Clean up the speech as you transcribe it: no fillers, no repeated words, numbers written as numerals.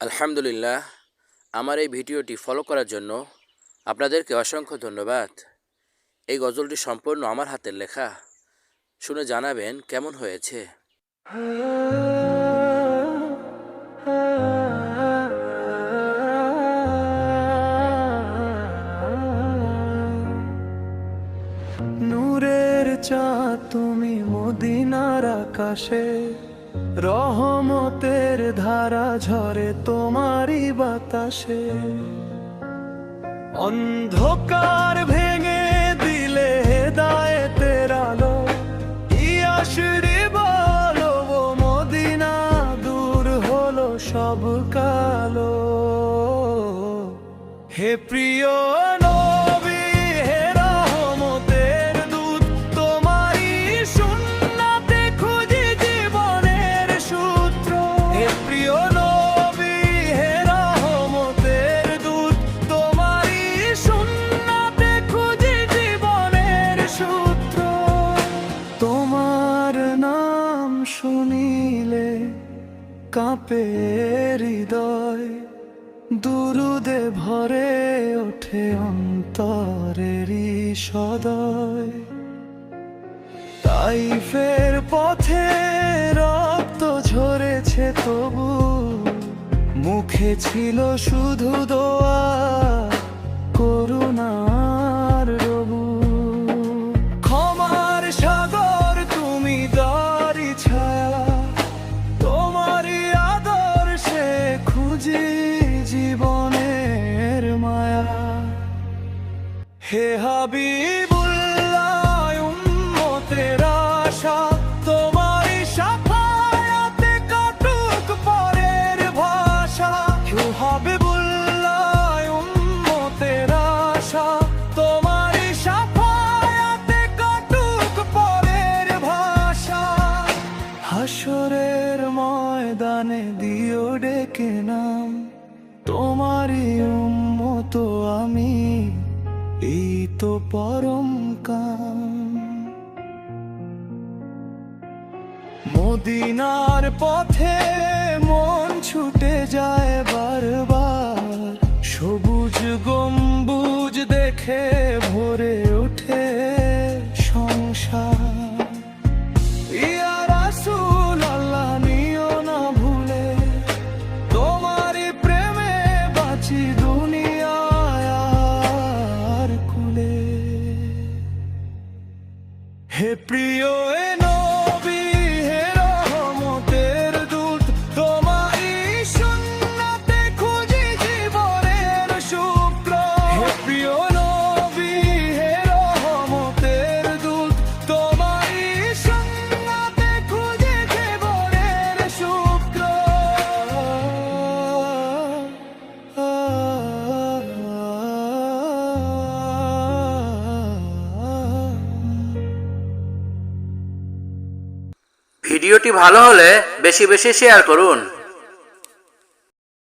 আলহামদুলিল্লাহ, আমার এই ভিডিওটি ফলো করার জন্য আপনাদেরকে অসংখ্য ধন্যবাদ। এই গজলটি সম্পূর্ণ আমার হাতের লেখা। শুনে জানাবেন কেমন হয়েছে। নূরের চাঁদ তুমি মদিনার আকাশে, রহমতের ধারা ঝরে তোমারই বাতাসে। অন্ধকার ভেঙে দিলে হেদায়েতের আলো, ইয়াশরি বলো ও মদিনা, দূর হলো সব কালো। হে প্রিয় নবী, হে রহমতের দূত, তোমারই সুন্নাতে খুঁজি জীবনের সূত্র। হে প্রিয় নবী, হে রহমতের দূত, তোমারই সুন্নাতে খুঁজি জীবনের সূত্র। তোমার নাম শুনিলে কাঁপে হৃদয়, দুরুদে ভরে ওঠে অন্তরেরই সদয়। তাইফের পথে রক্ত ঝরেছে তবু, মুখে ছিল শুধু দোয়া, করুণার রবু। ক্ষমার সাগর তুমি দারি ছায়া, তোমারই আদর্শে খুঁজি জীবনের মায়া। হে হাবিবুল্লাহ, উম্মতের আশা, তোমারই শাফায়াতে কাটুক পরের ভাষা। হে হাবিবুল্লাহ, উম্মতের আশা, তোমারই শাফায়াতে কাটুক পরের ভাষা। হাসরের ময়দানে দিও ডেকে নাম, তোমারই উম্মত আমি, এই তো পরম কাম। মদিনার পথে মন ছুটে যায় বারবার, সবুজ গম্বুজ দেখে ভরে ওঠে সংসার। ইয়া রাসূলুল্লাহ, নিও না ভুলে, তোমারই প্রেমে বাঁচি দুনিয়ায় আর কুলে। হে প্রিয় এ নবী, হে রহমতের দূত, তোমারই সুন্নাতে খুঁজি জীবনের সূত্র। হে প্রিয় নবী, হে রহমতের দূত, তোমারই সুন্নাতে খুঁজি জীবনের সূত্র। ভিডিওটি ভালো হলে বেশি বেশি শেয়ার করুন।